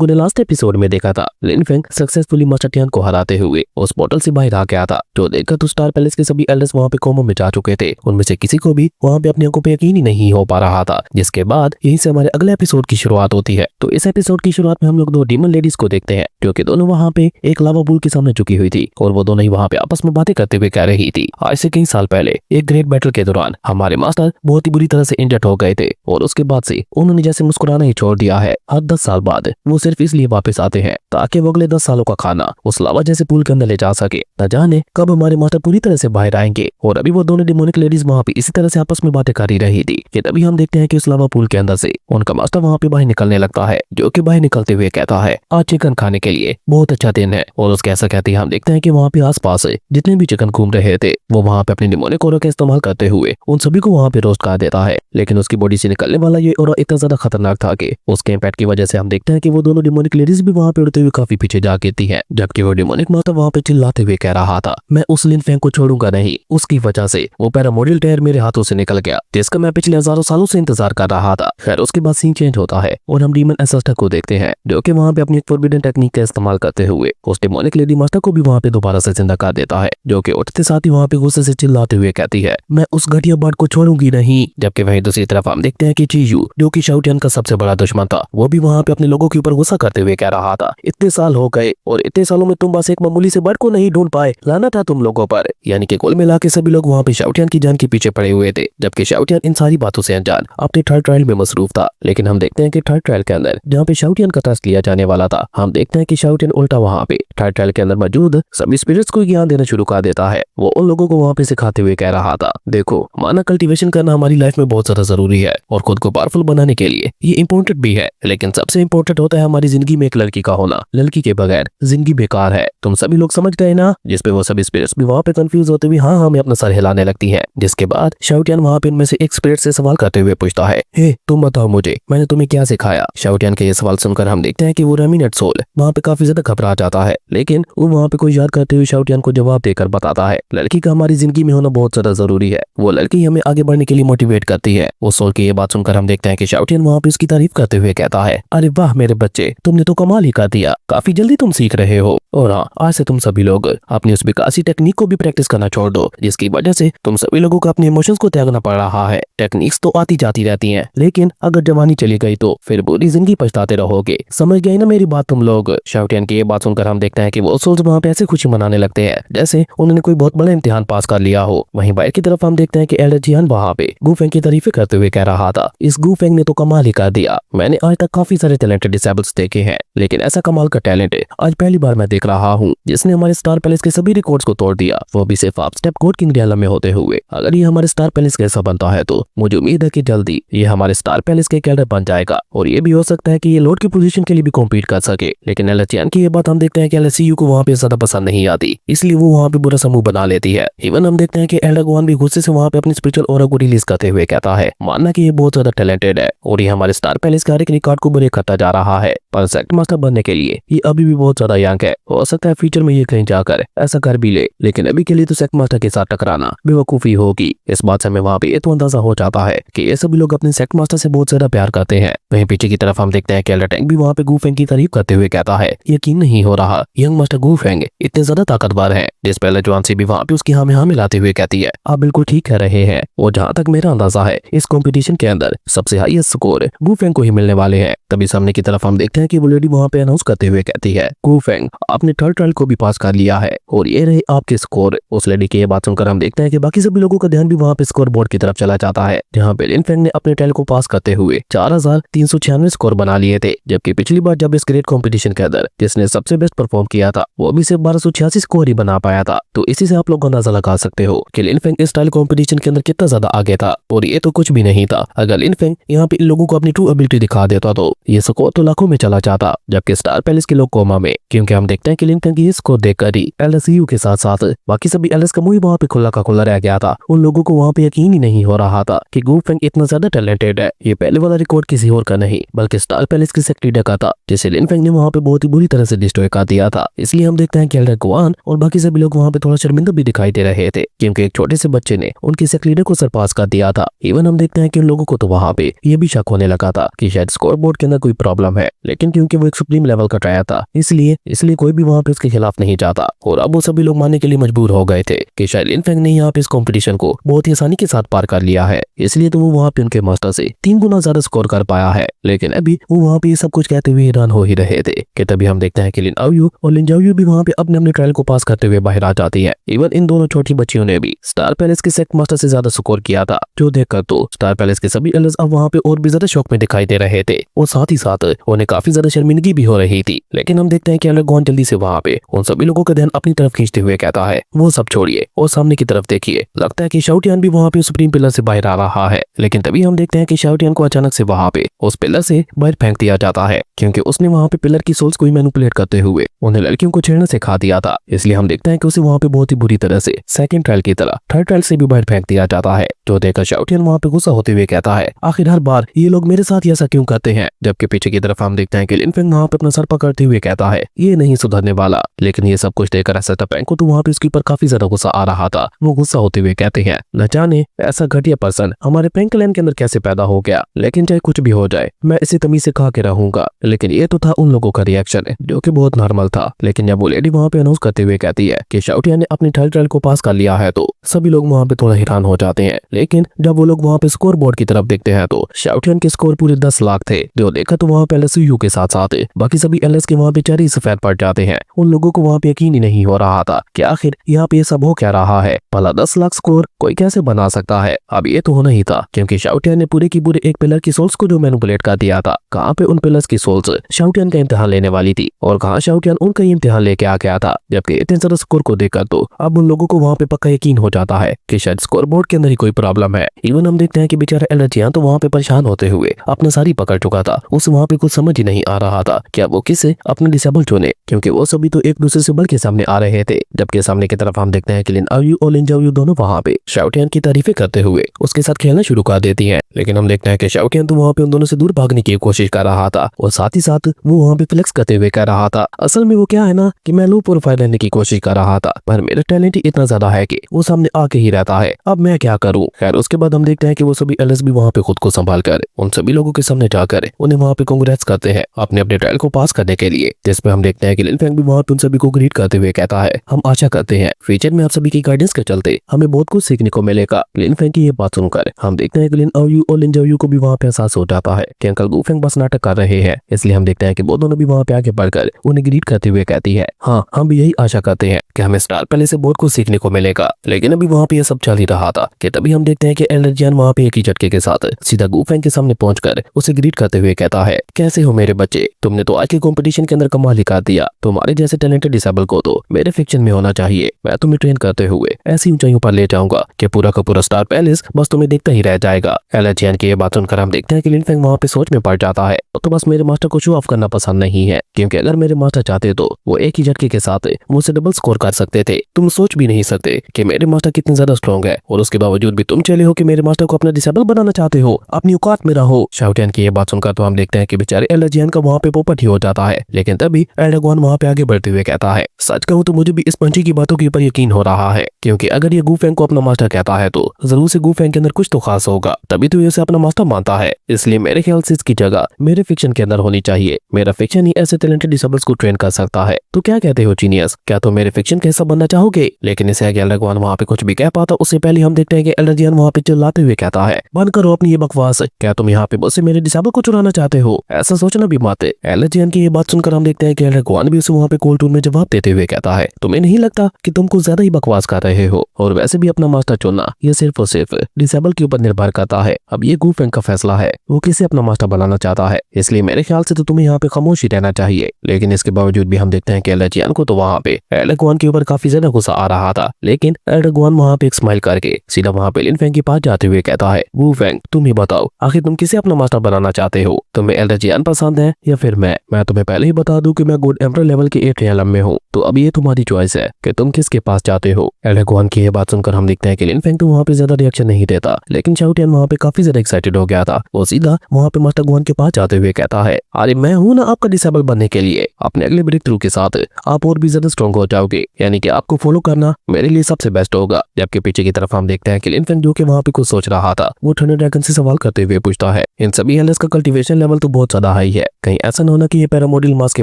आपने last episode में देखा था लिन फेंग सक्सेसफुली मास्टर टियान को हराते हुए उस पोर्टल से बाहर आ गया था, जो देखकर तो स्टार पैलेस के सभी एल्डर्स वहाँ पे कोमा में जा चुके थे। उनमें से किसी को भी वहाँ पे अपनी आंखों पे यकीन ही नहीं हो पा रहा था। जिसके बाद यहीं से हमारे अगले एपिसोड की शुरुआत होती है। तो इस एपिसोड की शुरुआत में हम लोग दो डीमन लेडीज को देखते हैं, जो कि दोनों वहाँ पे एक लावा पूल के सामने झुकी हुई थी और वो दोनों ही वहाँ पे आपस में बातें करते हुए कह रही थी। आज से कई साल पहले एक ग्रेट बैटल के दौरान हमारे मास्टर बहुत ही बुरी तरह से इंजर्ड हो गए थे और उसके बाद से उन्होंने जैसे मुस्कुराना ही छोड़ दिया है। हर 10 साल बाद वो सिर्फ इसलिए वापस आते हैं ताकि वो अगले 10 सालों का खाना उस लावा जैसे पूल के अंदर ले जा सके। न जाने कब हमारे मास्टर पूरी तरह से बाहर आएंगे। और अभी वो दोनों डिमोनिक लेडीज वहाँ पे इसी तरह से आपस में बातें कर ही रही थी कि तभी हम देखते हैं कि उस लावा पूल के अंदर से उनका मास्टर वहाँ पे बाहर निकलने लगता है, जो कि बाहर निकलते हुए कहता है आज चिकन खाने के लिए बहुत अच्छा दिन है। और उसके ऐसा कहते ही हम देखते हैं कि वहाँ पे आसपास जितने भी चिकन घूम रहे थे वो वहाँ पे अपनी डिमोनिक ऑरा का इस्तेमाल करते हुए उन सभी को वहाँ पे रोस्ट कर देता है। लेकिन उसकी बॉडी से निकलने वाला ये ऑरा इतना ज्यादा खतरनाक था कि उसके इम्पैक्ट की वजह से हम देखते हैं कि वो दोनों डिमोनिक लेडीज भी वहाँ पे उड़ते हुए काफी पीछे जा गिरती है, जबकि वो डिमोनिक मास्टर वहाँ पे चिल्लाते हुए कह रहा था मैं उस लिन फेंग को छोड़ूंगा नहीं। उसकी वजह से वो पैरामोडियल टायर मेरे हाथों से निकल गया, जिसका मैं पिछले हजारों सालों से इंतजार कर रहा था। खैर उसके बाद सीन चेंज होता है और हम डीमन एसेस्टर को देखते हैं, जो कि वहाँ पे अपनी फॉरबिडन टेक्निक का इस्तेमाल करते हुए उस डिमोनिक लेडी मास्टर को भी वहाँ पे दोबारा से जिंदा कर देता है, जो कि उठते साथ ही वहाँ पे गुस्से से चिल्लाते हुए कहती है मैं उस घटिया बर्ड को छोड़ूंगी नहीं। जबकि वहीं दूसरी तरफ हम देखते हैं कि चीयू, जो कि शाओ टियान का सबसे बड़ा दुश्मन था, वो भी वहाँ पे अपने लोगों के ऊपर गुस्सा करते हुए कह रहा था इतने साल हो गए और इतने सालों में तुम बस एक मामूली से बर्ड को नहीं ढूंढ पाए, लाना था तुम लोगों पर। यानी कि कुल मिला के सभी लोग वहाँ पे शाओ टियान की जान के पीछे पड़े हुए थे, जबकि शाओ टियान इन सारी बातों से अनजान अपने थर्ड ट्रायल में मसरूफ था। लेकिन हम देखते हैं कि थर्ड ट्रायल के अंदर जहाँ पे शाओ टियान का टेस्ट लिया जाने वाला था, हम देखते हैं कि शाओ टियान उल्टा वहाँ पे थर्ड ट्रायल के अंदर मौजूद सभी स्पिरिट्स को ज्ञान देना शुरू कर देता है। वो उन लोगों को वहाँ पे सिखाते हुए कह रहा था देखो माना कल्टीवेशन करना हमारी लाइफ में बहुत ज्यादा जरूरी है और खुद को पावरफुल बनाने के लिए ये इम्पोर्टेंट भी है, लेकिन सबसे इम्पोर्टेंट होता है हमारी जिंदगी में एक लड़की का होना। लड़की के बगैर जिंदगी बेकार है। तुम सभी लोग समझ गए ना। जिसपे वो सभी स्पिरिट्स भी वहाँ पे कंफ्यूज होते हुए हाँ हाँ में अपना सर हिलाने लगती है। जिसके बाद शाओ टियान वहाँ पे उनमें से एक स्पिरिट से सवाल करते हुए पूछता है हे तुम बताओ मुझे मैंने तुम्हें क्या सिखाया। शाओ टियान के ये सवाल सुनकर हम देखते हैं कि वो रेमिनेंट सोल वहाँ पे काफी ज्यादा घबरा जाता है, लेकिन वो वहाँ पे कोई याद करते हुए शाओ टियान को जवाब देकर बताता है लड़की का हमारी जिंदगी में होना बहुत ज्यादा जरूरी है। वो लड़की हमें आगे बढ़ने के लिए मोटिवेट करती है। उस सोल की ये बात सुनकर हम देखते हैं कि शाओ टियान वहाँ पे उसकी तारीफ करते हुए कहता है अरे वाह मेरे बच्चे, तुमने तो कमाल ही कर दिया, काफी जल्दी तुम सीख रहे हो। और हाँ आज से तुम सभी लोग अपनी उस विकासी टेक्निक को भी प्रैक्टिस करना छोड़ दो, जिसकी वजह से तुम सभी लोगों को अपने इमोशंस को त्यागना पड़ रहा है। टेक्निक्स तो आती जाती रहती हैं, लेकिन अगर जवानी चली गई तो फिर पूरी जिंदगी पछताते रहोगे। समझ गए ना मेरी बात तुम लोग। शाओ टियान की ये बात सुनकर हम देखते हैं कि वो सोल्स वहाँ पे ऐसे खुशी मनाने लगते हैं जैसे उन्होंने कोई बहुत बड़ा इम्तिहान पास कर लिया हो। वहीं बाहर की तरफ हम देखते हैं कि एल्डर जियान वहाँ पे गू फेंग की तारीफें करते हुए कह रहा था इस गू फेंग ने तो कमाल ही कर दिया। मैंने आज तक काफी सारे टैलेंटेड डिसेबल्स देखे हैं, लेकिन ऐसा कमाल का टैलेंट आज पहली बार मैं देख रहा हूँ जिसने हमारे स्टार पैलेस के सभी रिकॉर्ड्स को तोड़ दिया, वो भी सिर्फ आप स्टेप कोड किंग रियाला में होते हुए। अगर ये हमारे स्टार पैलेस का हिस्सा बनता है तो मुझे उम्मीद है कि जल्दी ये हमारे स्टार पैलेस के एल्डर बन जाएगा और ये भी हो सकता है कि ये लॉर्ड की पोजीशन के लिए भी कॉम्पीट कर सके। लेकिन एल्डर जियान की ये बात हम देखते हैं कि एल्डर सीयू को वहाँ पे ज्यादा पसंद नहीं आती, इसलिए वो वहाँ पे बुरा समूह बना लेती है। इवन हम देखते हैं कि एल्डर गुआन भी गुस्से से वहाँ पे अपनी स्पिरिचुअल ऑरा को रिलीज करते हुए कहता है मानना कि ये बहुत ज्यादा टैलेंटेड है और ये हमारे स्टार पैलेस के हर एक रिकॉर्ड को ब्रेक करता जा रहा है, पर सेक्ट मास्टर बनने के लिए ये अभी भी बहुत ज्यादा यंग है। हो सकता है फ्यूचर में ये कहीं जाकर ऐसा कर भी ले, लेकिन अभी के लिए तो सेक्ट मास्टर के साथ टकराना बेवकूफी होगी। इस बात से हमें वहाँ पे ये तो अंदाजा हो जाता है कि ये सभी लोग अपने सेक्ट मास्टर से बहुत ज्यादा प्यार करते हैं। वहीं पीछे की तरफ हम देखते हैं कि एल्डर टैंग भी वहाँ पे गू फेंग की तारीफ करते हुए कहता है यकीन नहीं हो रहा यंग मास्टर गू फेंग इतने ज्यादा ताकतवर हैं। जिस पहले जवान से भी वहाँ पे उसकी हाँ में हाँ मिलाते हुए कहती है आप बिल्कुल ठीक कह रहे हैं और जहाँ तक मेरा अंदाजा है इस कंपटीशन के अंदर सबसे हाईएस्ट स्कोर गू फेंग को ही मिलने वाले हैं। तभी सामने की तरफ हम देखते हैं कि वो लेडी वहाँ पे अनाउंस करते हुए कहती है गू फेंग आपने थर्ड ट्रायल को भी पास कर लिया है और ये रहे आपके स्कोर। उस लेडी की ये बात सुनकर हम देखते हैं कि बाकी सभी लोगों का ध्यान भी वहाँ पे स्कोर बोर्ड की तरफ चला जाता है, जहाँ पे लिन फेंग ने अपने ट्रायल को पास करते हुए 4396 स्कोर बना लिए थे, जबकि पिछली बार जब इस ग्रेट कॉम्पिटिशन के अंदर जिसने सबसे बेस्ट परफॉर्म किया था वो भी सिर्फ 1286 स्कोर ही बना पाया था। तो इसी से आप लोग अंदाजा लगा सकते हो कि लिन फेंग इस ट्रायल कॉम्पिटिशन के अंदर कितना ज्यादा आगे था और ये तो कुछ भी नहीं था। अगर लिन फेंग यहाँ पे इन लोगों को अपनी ट्रू एबिलिटी दिखा देता तो ये स्कोर तो लाखों में चला जाता, जबकि स्टार पैलेस के लोग कोमा में, क्योंकि हम देखते हैं कि लिन फेंग की स्कोर देखकर ही एल्डर सीयू के साथ साथ बाकी सभी एल्डर्स का मुंह वहाँ पे खुला का खुला रह गया था। उन लोगों को वहाँ पे यकीन ही नहीं हो रहा था कि गू फेंग इतना ज्यादा टैलेंटेड है। ये पहले वाला रिकॉर्ड किसी और का नहीं बल्कि स्टार पैलेस के सेक्ट लीडर का था, जिसे लिन फेंग ने वहाँ पे बहुत ही बुरी तरह से डिस्ट्रॉय कर दिया था। इसलिए हम देखते हैं कि एल्डर गुआन और बाकी सभी लोग वहाँ पे थोड़ा शर्मिंदा भी दिखाई दे रहे थे, क्योंकि एक छोटे से बच्चे ने उनके सेक्ट लीडर को सरपास कर दिया था। इवन हम देखते हैं कि उन लोगों को तो वहाँ पे ये भी शक होने लगा था कि शायद स्कोर बोर्ड के अंदर कोई प्रॉब्लम है। लेकिन लेकिन क्योंकि वो एक सुप्रीम लेवल का ट्रायर था इसलिए कोई भी वहाँ पे उसके खिलाफ नहीं जाता। और अब वो सभी लोग मानने के लिए मजबूर हो गए थे कि शायद लिन फेंग ने यहाँ पे इस कॉम्पिटिशन को बहुत ही आसानी के साथ पार कर लिया है, इसलिए तो वो वहाँ पे उनके मास्टर से 3 गुना ज्यादा स्कोर कर पाया है। लेकिन अभी वो वहाँ पे ये सब कुछ कहते हुए हैरान हो ही रहे थे कि तभी हम देखते हैं कि लिन आओयू और लिन जाओयू भी वहाँ पे अपने अपने ट्रायल को पास करते हुए बाहर आ जाती है। इवन इन दोनों छोटी बच्चियों ने भी स्टार पैलेस के सेक्ट मास्टर से ज्यादा स्कोर किया था, जो देखकर तो स्टार पैलेस के सभी एल्डर्स अब वहाँ पे और भी ज्यादा शौक में दिखाई दे रहे थे और साथ ही साथ उन्हें काफी ज्यादा शर्मिंदगी भी हो रही थी। लेकिन हम देखते हैं कि एल्डर गॉन जल्दी से वहाँ पे उन सभी लोगों का ध्यान अपनी तरफ खींचते हुए कहता है वो सब छोड़िए और सामने की तरफ देखिए। लगता है कि शाओटियान भी वहाँ पे सुप्रीम पिलर से बाहर आ रहा है, लेकिन तभी हम देखते हैं कि शाओटियान को अचानक से वहाँ पे उस पिलर से बाहर फेंक दिया जाता है, क्योंकि उसने वहाँ पे पिलर की सोल्स को ही मैनिपुलेट करते हुए उन्हें लड़कियों को छेड़ना सिखा दिया था। इसलिए हम देखते हैं कि उसे वहाँ पे बहुत ही बुरी तरह से सेकंड ट्रायल की तरह थर्ड ट्रायल से भी बाहर फेंक दिया जाता है, जो देखकर शाओटियान वहाँ पे गुस्सा होते हुए कहता है आखिर हर बार ये लोग मेरे साथ ऐसा क्यों करते हैं। जबकि पीछे की तरफ हम देखते हैं कि लिन फेंग वहाँ पे अपना सर पकड़ते हुए कहता है ये नहीं सुधरने वाला। लेकिन ये सब कुछ देखकर ऐसा पेंग को तो वहाँ पे उसके ऊपर काफी ज्यादा गुस्सा आ रहा था। वो गुस्सा होते हुए कहते हैं न जाने ऐसा घटिया पर्सन हमारे पेंग क्लैन के अंदर कैसे पैदा हो गया, लेकिन चाहे कुछ भी हो जाए मैं इसे तमीज से खा के रहूंगा। लेकिन ये तो था उन लोगों का रिएक्शन जो कि बहुत नॉर्मल था। लेकिन जब वो लेडी वहाँ पे अनाउंस करते हुए कहती है कि शाओटियान ने अपनी थर्ड ट्रायल को पास कर लिया है तो सभी लोग वहाँ पे थोड़ा हैरान हो जाते हैं। लेकिन जब वो लोग वहाँ पे स्कोर बोर्ड की तरफ देखते हैं तो शाओटियान के स्कोर पूरे 10 लाख थे, जो देखा तो वहाँ पे एलएसयू के साथ साथ बाकी सभी एलएस के वहाँ पे चेहरे सफेद पड़ जाते हैं। उन लोगों को वहाँ पे यकीन ही नहीं हो रहा था कि आखिर यहाँ पे ये सब हो क्या रहा है, भला 10 लाख स्कोर कोई कैसे बना सकता है। अब ये तो होना ही था क्योंकि शाओटियान ने पूरे की पूरे एक पिलर की सोल्स को जो मैनिपुलेट कर दिया था। कहाँ पे उन पिलर्स की सोल्स शाओटियान का इम्तिहान लेने वाली थी और कहाँ शाओटियान उनका ही इम्तिहान लेके आ गया था। जबकि इतने सारे स्कोर को देखकर तो अब उन लोगों को वहाँ पे पक्का यकीन हो जाता है कि शायद स्कोर बोर्ड के अंदर ही कोई प्रॉब्लम है। इवन हम देखते हैं कि बेचारा एलर्जियान तो वहाँ पे परेशान होते हुए अपना सारी पकड़ चुका था। उसे वहाँ पे कुछ समझ ही नहीं आ रहा था क्या वो किसे अपने डिसेबल चुने, क्योंकि वो सभी तो एक दूसरे से बढ़ के सामने आ रहे थे। जबकि सामने की तरफ हम देखते हैं कि लिन आओयू और लिन जाओयू दोनों वहाँ पे शाओटियान की तारीफें करते हुए उसके साथ खेलना शुरू कर देती हैं। लेकिन हम देखते हैं कि शाओटियान तो वहाँ पे उन दोनों से दूर भागने की कोशिश कर रहा था और साथ ही साथ वो वहाँ पे फ्लेक्स करते हुए कह रहा था असल में वो क्या है ना कि मैं लो प्रोफाइल रहने की कोशिश कर रहा था, पर मेरा टैलेंट ही इतना ज्यादा है कि वो सामने आके ही रहता है, अब मैं क्या करूं। खैर उसके बाद हम देखते हैं कि वो सभी एलएस भी वहाँ पे खुद को संभाल कर उन सभी लोगों के सामने जाकर उन्हें वहाँ पे कांग्रेट्स करते हैं अपने अपने ट्रायल को पास करने के लिए। जिसमें हम देखते हैं कि लिन फेंग भी वहाँ पे उन सभी को ग्रीट करते हुए कहता है हम आशा करते हैं फ्यूचर में आप सभी की गाइडेंस के चलते हमें बहुत कुछ सीखने को मिलेगा। लिन फेंग की ये बात सुनकर हम देखते हैं कि लिन आओयू और लिन जाओयू को भी वहाँ पे एहसास हो जाता है कि अंकल गू फेंग बस नाटक कर रहे हैं। इसलिए हम देखते हैं कि वो दोनों भी वहाँ पे आगे बढ़कर उन्हें ग्रीट करते हुए कहती है हाँ हम भी यही आशा करते हैं कि हमें स्टार पैलेस से बहुत कुछ सीखने को मिलेगा। लेकिन अभी वहाँ पे ये सब चल ही रहा था कि तभी हम देखते हैं कि एलर्जियन वहाँ पे एक ही झटके के साथ सीधा गू फेंग के सामने पहुंचकर उसे ग्रीट करते हुए कहता है कैसे हो मेरे बच्चे, तुमने तो आज के कंपटीशन के अंदर कमाल ही कर दिया। तुम्हारे जैसे टैलेंटेड डिसेबल को तो मेरे फिक्शन में होना चाहिए। मैं तुम्हें ट्रेन करते हुए ऐसी ऊंचाइयों पर ले जाऊंगा कि पूरा का पूरा स्टार पैलेस बस तुम्हें देखता ही रह जाएगा। एलर्जियन की ये बात सुनकर हम देखते हैं कि लिन फेंग वहाँ पे सोच में पड़ जाता है तो बस मेरे मास्टर को शो ऑफ करना पसंद नहीं है, क्योंकि अगर मेरे मास्टर चाहते तो वो एक ही झटके के साथ मुझसे डबल स्कोर कर सकते थे। तुम सोच भी नहीं सकते कि मेरे मास्टर कितने ज्यादा स्ट्रॉन्ग है और उसके बावजूद भी तुम चले हो कि मेरे मास्टर को अपना डिसेबल बनाना चाहते हो, अपनी औकात में रहो। शाओटियान की ये बात सुनकर तो हम देखते हैं कि बेचारे एलर्जियन का वहाँ पे पोपट ही हो जाता है। लेकिन तभी एल्डरगॉन वहाँ पे आगे बढ़ते हुए कहता है सच कहूँ तो मुझे भी इस पंछी की बातों के ऊपर यकीन हो रहा है, क्योंकि अगर ये गू फेंग को अपना मास्टर कहता है तो जरूर से गू फेंग के अंदर कुछ तो खास होगा, तभी तो ये उसे अपना मास्टर मानता है। इसलिए मेरे ख्याल से इसकी जगह मेरे फिक्शन के अंदर होनी चाहिए। मेरा फिक्शन ही ऐसे टैलेंटेड डिसेबल्स को ट्रेन कर सकता है। तो क्या कहते हो जीनियस, क्या तुम मेरे फिक्शन का हिस्सा बनना चाहोगे? लेकिन इसे आगे एल्डरगॉन वहाँ पे कुछ भी कह पाता उससे पहले हम देखते हैं कि एलर्जियन वहाँ पे चिल्लाते हुए कहता है बंद करो अपनी ये बकवास, क्या तुम यहाँ पे मुझसे मेरे डिसेबल को चुराना चाहते हो? ऐसा सोचना भी मत। एलर्जियन की ये बात सुनकर हम देखते हैं कि एल्डरगॉन भी उसे वहाँ पे कोल्ड टून में जवाब देते हुए कहता है तुम्हें नहीं लगता कि तुम कुछ ज्यादा ही बकवास कर रहे हो, और वैसे भी अपना मास्टर चुनना ये सिर्फ और सिर्फ डिसेबल के ऊपर निर्भर करता है। अब ये गू फेंग का फैसला है वो किसे अपना मास्टर बनाना चाहता है, इसलिए मेरे ख्याल से तो तुम्हें यहाँ पे खामोश ही रहना चाहिए। लेकिन इसके बावजूद भी हम देखते हैं कि एलर्जियन को तो वहाँ पे एल्डरगॉन के ऊपर काफी ज्यादा गुस्सा आ रहा था। लेकिन एल्डरगॉन वहाँ पे एक स्माइल करके सीधा वहाँ पे लिन फेंग के पास जाते हुए कहता है वू फेंग तुम ही बताओ आखिर तुम किसे अपना मास्टर बनाना चाहते हो? तुम्हें एलर्जियन पसंद है या फिर मैं तुम्हें पहले ही बता दूं कि मैं गुड एम्परर लेवल के 8 रियलम में हूँ, तो अब ये तुम्हारी चॉइस है कि तुम किसके पास जाते हो। एल्डरगॉन की ये बात सुनकर हम देखते हैं कि लिन फेंग तो वहाँ पे ज्यादा रिएक्शन नहीं देता, लेकिन शाओटियान वहाँ पे काफी ज्यादा एक्साइटेड हो गया था। वो सीधा वहाँ पे मास्टर गुआन के पास जाते हुए कहता है अरे मैं हूँ ना आपका डिसेबल बनने के लिए। अपने अगले ब्रेक थ्रू के साथ आप और भी ज्यादा स्ट्रॉन्ग हो जाओगे, यानी कि आपको फॉलो करना मेरे लिए सबसे बेस्ट होगा। जबकि पीछे की तरफ हम देखते हैं कि लिन फेंग जो कि वहाँ पे कुछ सोच रहा था वो थंडर ड्रैगन से सवाल करते हुए पूछता है इन सभी एल्डर्स का कल्टीवेशन लेवल तो बहुत ज्यादा हाई है, कहीं ऐसा न होना कि ये पैरामोडल मास्क के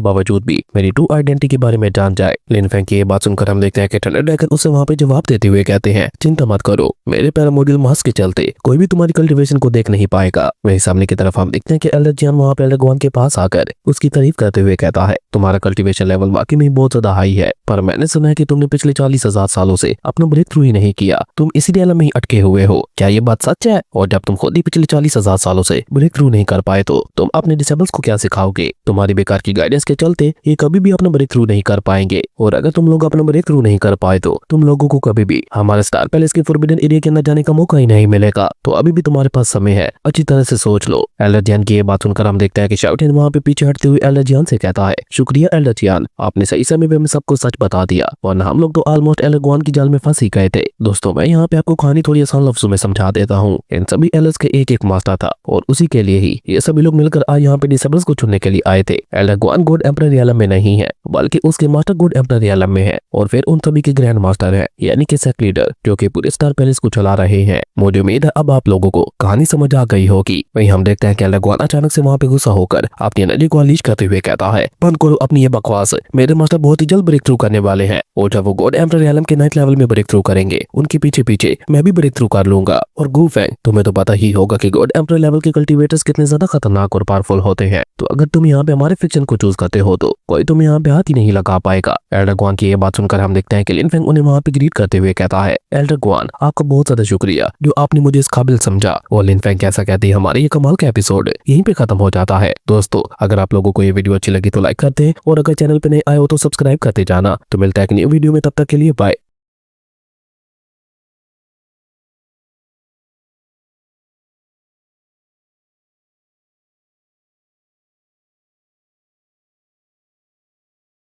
बावजूद भी मेरी ट्रू आइडेंटिटी के बारे में जान जाए। लिन फेंग की ये बात सुनकर हम देखते हैं कि थंडर ड्रैगन उसे वहाँ पे जवाब देते हुए कहते हैं, चिंता मत करो, मेरे पैरामोडल मास्क के चलते कोई भी तुम्हारी कल्टीवेशन को देख नहीं पाएगा। वहीं सामने की तरफ हम देखते हैं कि एल्डर जियान वहाँ पे एल्डर गुआन के पास आकर उसकी तारीफ करते हुए कहता है, तुम्हारा कल्टीवेशन लेवल वाकई में बहुत ज्यादा हाई है, पर मैंने सुना है कि तुमने पिछले 40,000 सालों से अपना ब्रेक थ्रू ही नहीं किया, तुम इसी आलम में ही अटके हुए हो। क्या ये बात सच है? और जब तुम खुद ही पिछले 40,000 सालों से ब्रेक थ्रू नहीं कर पाए तो तुम अपने डिसेबल्स को क्या सिखाओगे? तुम्हारी बेकार की गाइडेंस के चलते ये कभी भी अपना ब्रेक थ्रू नहीं कर पाएंगे, और अगर तुम लोग अपना ब्रेक थ्रू नहीं कर पाए तो तुम लोगों को कभी भी हमारे स्टार पैलेस के फॉरबिडन एरिया के अंदर जाने का मौका ही नहीं मिलेगा। तो अभी भी तुम्हारे पास समय है, अच्छी तरह से सोच लो। एल्डर जियान की ये बात सुनकर हम देखते हैं कि शाओटिन वहाँ पे पीछे हटते हुए एल्डर जियान से कहता है, शुक्रिया एल्डर जियान, आपने सही समय पे हमें सबको सच बता दिया, वरना हम लोग तो ऑलमोस्ट एल्डर गुआन की जाल में फंस ही गए थे। दोस्तों मैं यहाँ पे आपको कहानी थोड़ी आसान लफ्जों में समझा देता हूँ। इन सभी एल्डर्स के एक मास्टर था और उसी के लिए ही ये सभी लोग मिलकर आज यहाँ पे डिसेबल्स को चुनने के लिए आए थे। Elder Guan God emperor realm में नहीं है, बल्कि उसके मास्टर गॉड एम्परर रियलम में है, और फिर उन सभी के ग्रैंड मास्टर है, यानी कि सेक्ट लीडर, जो कि पूरे स्टार पैलेस को चला रहे हैं। मुझे उम्मीद है अब आप लोगों को कहानी समझ आ गई होगी। वहीं हम देखते हैं कि एल्डर गुआन अचानक से वहाँ पे गुस्सा होकर अपनी एनर्जी को अनलीश करते हुए कहता है, बंद करो अपनी ये बकवास, मेरे मास्टर बहुत ही जल्द ब्रेक थ्रू करने वाले हैं, और जब वो गॉड एम्परर रियलम के 9th लेवल में ब्रेक थ्रू करेंगे उनके पीछे पीछे मैं भी ब्रेक थ्रू कर लूंगा। और गू फेंग, तुम्हें तो पता ही होगा कि गॉड एम्परर लेवल के कल्टीवेटर्स कितने ज्यादा खतरनाक और पावरफुल होते हैं, तो अगर तुम यहाँ पे हमारे फिक्शन को चूज करते हो तो कोई तुम यहाँ पे हाथ ही नहीं लगा पाएगा। एल्डर गुआन की ये बात सुनकर हम देखते हैं कि लिन फेंग उन्हें वहाँ पे ग्रीट करते हुए कहता है, एल्डर गुआन आपका बहुत ज्यादा शुक्रिया जो आपने मुझे इस काबिल समझा। और लिन फेंग कैसा कहती है, हमारे ये कमाल का एपिसोड यहीं पे खत्म हो जाता है। दोस्तों अगर आप लोगों को ये वीडियो अच्छी लगी तो लाइक करते हैं, और अगर चैनल पे नए आए हो तो सब्सक्राइब करते जाना। तो मिलता है एक न्यू वीडियो में, तब तक के लिए बाय।